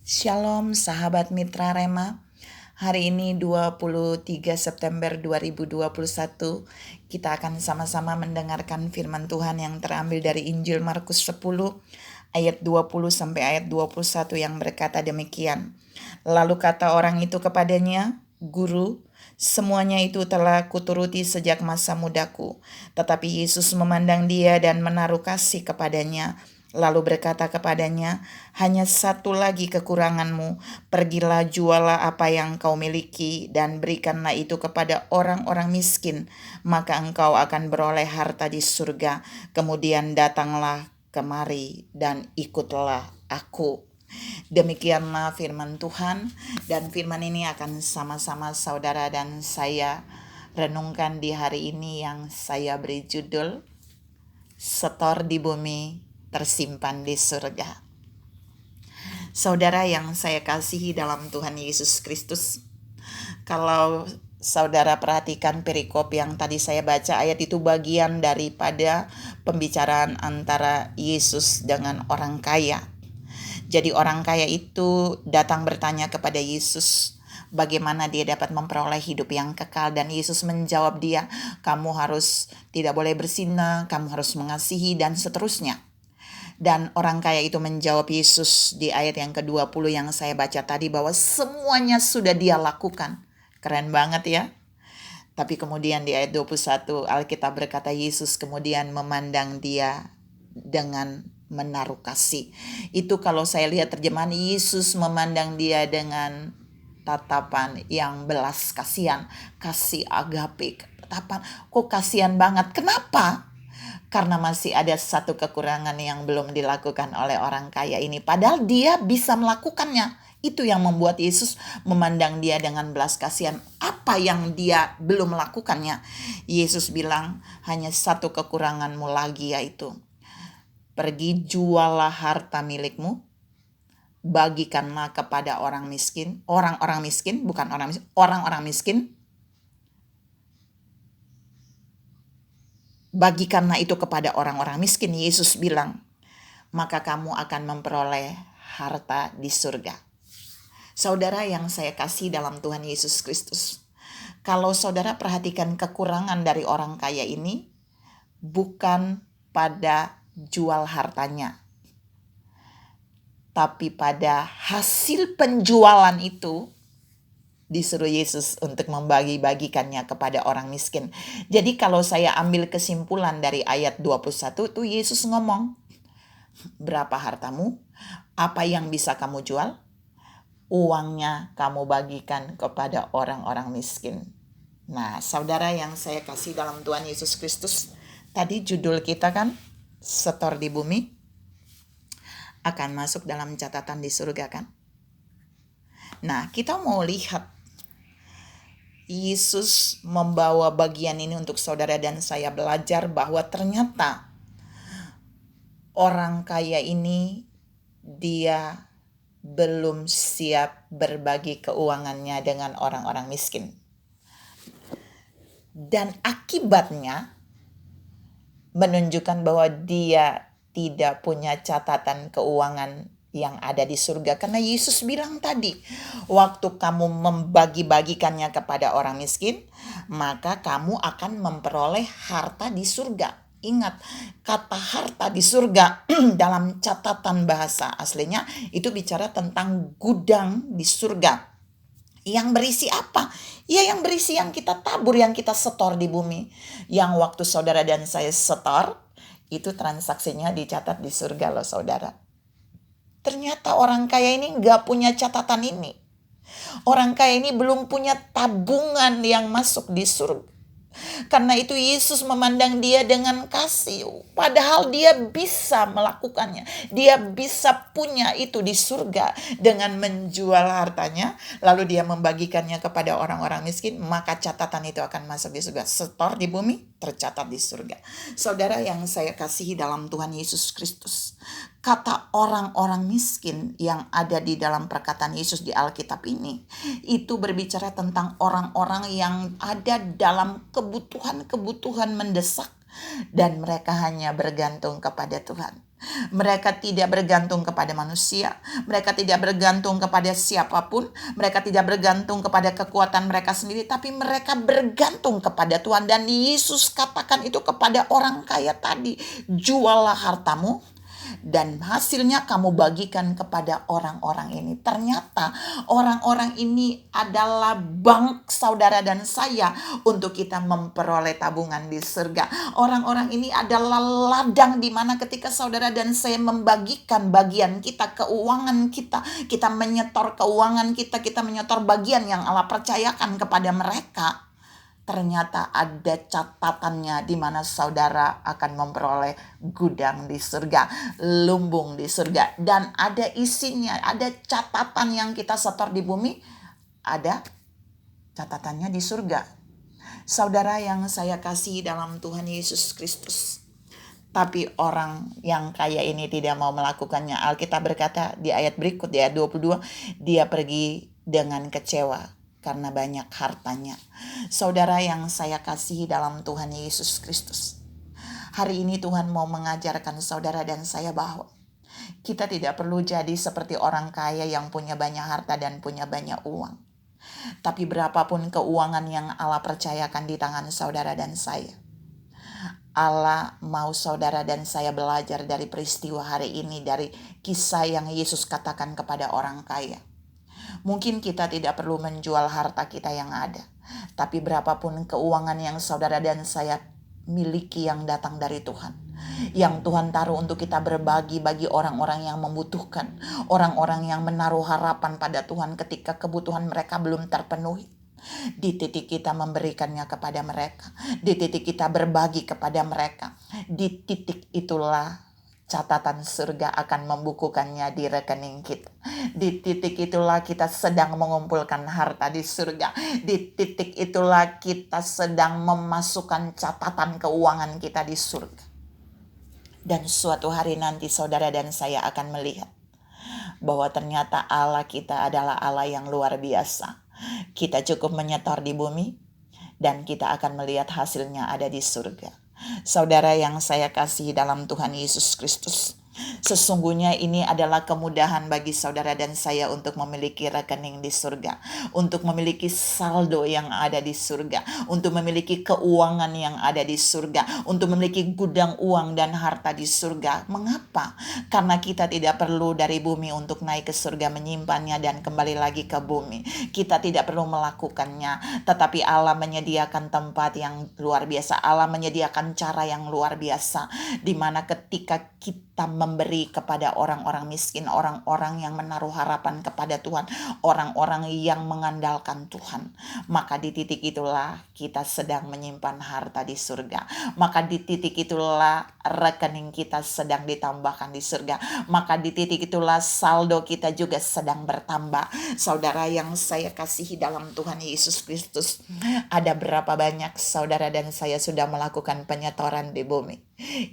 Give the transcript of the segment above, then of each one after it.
Shalom sahabat Mitra Rema. Hari ini 23 September 2021 kita akan sama-sama mendengarkan firman Tuhan yang terambil dari Injil Markus 10 ayat 20 sampai ayat 21 yang berkata demikian. Lalu kata orang itu kepadanya, "Guru, semuanya itu telah kuturuti sejak masa mudaku." Tetapi Yesus memandang dia dan menaruh kasih kepadanya. Lalu berkata kepadanya, "Hanya satu lagi kekuranganmu. Pergilah, jualah apa yang kau miliki dan berikanlah itu kepada orang-orang miskin, maka engkau akan beroleh harta di surga. Kemudian datanglah kemari dan ikutlah aku." Demikianlah firman Tuhan, dan firman ini akan sama-sama saudara dan saya renungkan di hari ini yang saya beri judul Setor di Bumi, Tersimpan di Surga. Saudara yang saya kasihi dalam Tuhan Yesus Kristus, kalau saudara perhatikan perikop yang tadi saya baca, ayat itu bagian daripada pembicaraan antara Yesus dengan orang kaya. Jadi orang kaya itu datang bertanya kepada Yesus bagaimana dia dapat memperoleh hidup yang kekal, dan Yesus menjawab dia, "Kamu harus tidak boleh berzina, kamu harus mengasihi," dan seterusnya. Dan orang kaya itu menjawab Yesus di ayat yang ke-20 yang saya baca tadi bahwa semuanya sudah dia lakukan. Keren banget ya. Tapi kemudian di ayat 21 Alkitab berkata Yesus kemudian memandang dia dengan menaruh kasih. Itu kalau saya lihat terjemahan, Yesus memandang dia dengan tatapan yang belas kasihan, kasih agape, tatapan kok kasihan banget. Kenapa? Karena masih ada satu kekurangan yang belum dilakukan oleh orang kaya ini. Padahal dia bisa melakukannya. Itu yang membuat Yesus memandang dia dengan belas kasihan. Apa yang dia belum melakukannya? Yesus bilang, hanya satu kekuranganmu lagi, yaitu pergi jualah harta milikmu, bagikanlah kepada orang miskin. Orang-orang miskin, bukan orang miskin, orang-orang miskin. Bagikanlah itu kepada orang-orang miskin. Yesus bilang, maka kamu akan memperoleh harta di surga. Saudara yang saya kasih dalam Tuhan Yesus Kristus, kalau saudara perhatikan kekurangan dari orang kaya ini, bukan pada jual hartanya, tapi pada hasil penjualan itu disuruh Yesus untuk membagi-bagikannya kepada orang miskin. Jadi kalau saya ambil kesimpulan dari ayat 21 itu Yesus ngomong, berapa hartamu? Apa yang bisa kamu jual? Uangnya kamu bagikan kepada orang-orang miskin. Nah, saudara yang saya kasih dalam Tuhan Yesus Kristus, tadi judul kita kan, setor di bumi, akan masuk dalam catatan di surga kan? Nah, kita mau lihat Yesus membawa bagian ini untuk saudara dan saya belajar bahwa ternyata orang kaya ini dia belum siap berbagi keuangannya dengan orang-orang miskin. Dan akibatnya menunjukkan bahwa dia tidak punya catatan keuangan yang ada di surga. Karena Yesus bilang tadi, waktu kamu membagi-bagikannya kepada orang miskin, maka kamu akan memperoleh harta di surga. Ingat, kata harta di surga dalam catatan bahasa aslinya itu bicara tentang gudang di surga. Yang berisi apa? Ya yang berisi yang kita tabur, yang kita setor di bumi. Yang waktu saudara dan saya setor, itu transaksinya dicatat di surga loh saudara. Ternyata orang kaya ini gak punya catatan ini. Orang kaya ini belum punya tabungan yang masuk di surga. Karena itu Yesus memandang dia dengan kasih. Padahal dia bisa melakukannya. Dia bisa punya itu di surga dengan menjual hartanya. Lalu dia membagikannya kepada orang-orang miskin. Maka catatan itu akan masuk di surga. Setor di bumi, tercatat di surga. Saudara yang saya kasihi dalam Tuhan Yesus Kristus, kata orang-orang miskin yang ada di dalam perkataan Yesus di Alkitab ini, itu berbicara tentang orang-orang yang ada dalam kebutuhan mendesak, dan mereka hanya bergantung kepada Tuhan. Mereka tidak bergantung kepada manusia, mereka tidak bergantung kepada siapapun, mereka tidak bergantung kepada kekuatan mereka sendiri, tapi mereka bergantung kepada Tuhan. Dan Yesus katakan itu kepada orang kaya tadi, juallah hartamu dan hasilnya kamu bagikan kepada orang-orang ini. Ternyata orang-orang ini adalah bank saudara dan saya untuk kita memperoleh tabungan di surga. Orang-orang ini adalah ladang di mana ketika saudara dan saya membagikan bagian kita, keuangan kita, kita menyetor keuangan kita menyetor bagian yang Allah percayakan kepada mereka. Ternyata ada catatannya di mana saudara akan memperoleh gudang di surga, lumbung di surga. Dan ada isinya, ada catatan yang kita setor di bumi, ada catatannya di surga. Saudara yang saya kasih dalam Tuhan Yesus Kristus. Tapi orang yang kaya ini tidak mau melakukannya. Alkitab berkata di ayat berikut, di ayat 22, dia pergi dengan kecewa karena banyak hartanya. Saudara yang saya kasihi dalam Tuhan Yesus Kristus, hari ini Tuhan mau mengajarkan saudara dan saya bahwa kita tidak perlu jadi seperti orang kaya yang punya banyak harta dan punya banyak uang. Tapi berapapun keuangan yang Allah percayakan di tangan saudara dan saya, Allah mau saudara dan saya belajar dari peristiwa hari ini, dari kisah yang Yesus katakan kepada orang kaya. Mungkin kita tidak perlu menjual harta kita yang ada, tapi berapapun keuangan yang saudara dan saya miliki yang datang dari Tuhan, yang Tuhan taruh untuk kita berbagi bagi orang-orang yang membutuhkan, orang-orang yang menaruh harapan pada Tuhan ketika kebutuhan mereka belum terpenuhi. Di titik kita memberikannya kepada mereka, di titik kita berbagi kepada mereka, di titik itulah catatan surga akan membukukannya di rekening kita. Di titik itulah kita sedang mengumpulkan harta di surga. Di titik itulah kita sedang memasukkan catatan keuangan kita di surga. Dan suatu hari nanti saudara dan saya akan melihat bahwa ternyata Allah kita adalah Allah yang luar biasa. Kita cukup menyetor di bumi dan kita akan melihat hasilnya ada di surga. Saudara yang saya kasih dalam Tuhan Yesus Kristus, sesungguhnya ini adalah kemudahan bagi saudara dan saya untuk memiliki rekening di surga, untuk memiliki saldo yang ada di surga, untuk memiliki keuangan yang ada di surga, untuk memiliki gudang uang dan harta di surga. Mengapa? Karena kita tidak perlu dari bumi untuk naik ke surga menyimpannya dan kembali lagi ke bumi. Kita tidak perlu melakukannya, tetapi Allah menyediakan tempat yang luar biasa. Allah menyediakan cara yang luar biasa, di mana ketika kita memberi kepada orang-orang miskin, orang-orang yang menaruh harapan kepada Tuhan, orang-orang yang mengandalkan Tuhan, maka di titik itulah kita sedang menyimpan harta di surga. Maka di titik itulah rekening kita sedang ditambahkan di surga. Maka di titik itulah saldo kita juga sedang bertambah. Saudara yang saya kasihi dalam Tuhan Yesus Kristus, ada berapa banyak saudara dan saya sudah melakukan penyetoran di bumi?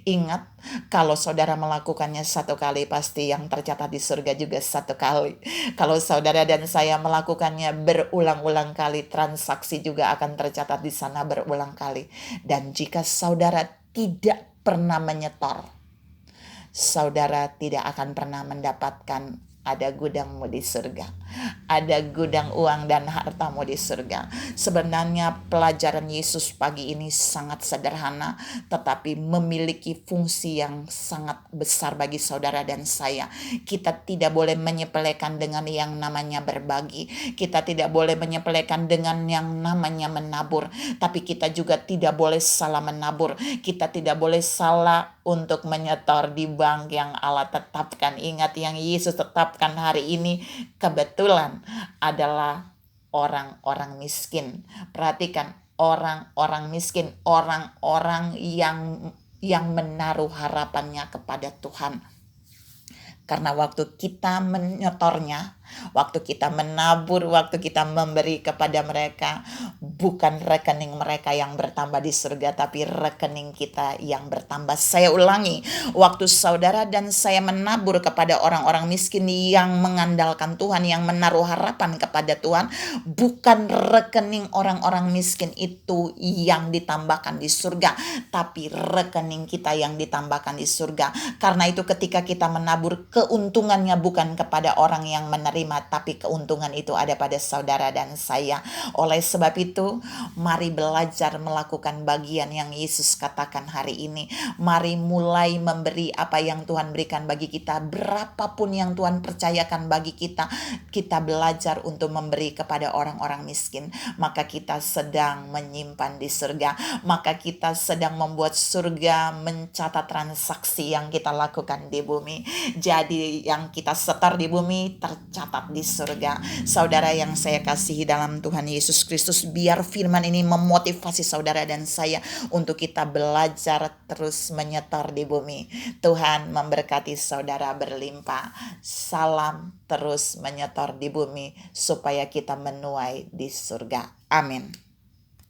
Ingat, kalau saudara melakukannya satu kali, pasti yang tercatat di surga juga satu kali. Kalau saudara dan saya melakukannya berulang-ulang kali, transaksi juga akan tercatat di sana berulang kali. Dan jika saudara tidak pernah menyetor, saudara tidak akan pernah mendapatkan ada gudangmu di surga. Ada gudang uang dan hartamu di surga. Sebenarnya pelajaran Yesus pagi ini sangat sederhana, tetapi memiliki fungsi yang sangat besar bagi saudara dan saya. Kita tidak boleh menyepelekan dengan yang namanya berbagi. Kita tidak boleh menyepelekan dengan yang namanya menabur. Tapi kita juga tidak boleh salah menabur. Kita tidak boleh salah untuk menyetor di bank yang Allah tetapkan. Ingat, yang Yesus tetapkan hari ini kebetulan adalah orang-orang miskin. Perhatikan, orang-orang miskin, orang-orang yang menaruh harapannya kepada Tuhan. Karena waktu kita menyetornya, waktu kita menabur, waktu kita memberi kepada mereka, bukan rekening mereka yang bertambah di surga, tapi rekening kita yang bertambah. Saya ulangi, waktu saudara dan saya menabur kepada orang-orang miskin yang mengandalkan Tuhan, yang menaruh harapan kepada Tuhan, bukan rekening orang-orang miskin itu yang ditambahkan di surga, tapi rekening kita yang ditambahkan di surga. Karena itu ketika kita menabur, keuntungannya bukan kepada orang yang menerima, tapi keuntungan itu ada pada saudara dan saya. Oleh sebab itu, mari belajar melakukan bagian yang Yesus katakan hari ini. Mari mulai memberi apa yang Tuhan berikan bagi kita, berapapun yang Tuhan percayakan bagi kita. Kita belajar untuk memberi kepada orang-orang miskin, maka kita sedang menyimpan di surga, maka kita sedang membuat surga mencatat transaksi yang kita lakukan di bumi. Jadi yang kita setor di bumi tercatat di surga. Saudara yang saya kasihi dalam Tuhan Yesus Kristus, biar firman ini memotivasi saudara dan saya untuk kita belajar terus menyetor di bumi. Tuhan memberkati saudara berlimpah. Salam terus menyetor di bumi supaya kita menuai di surga. Amin.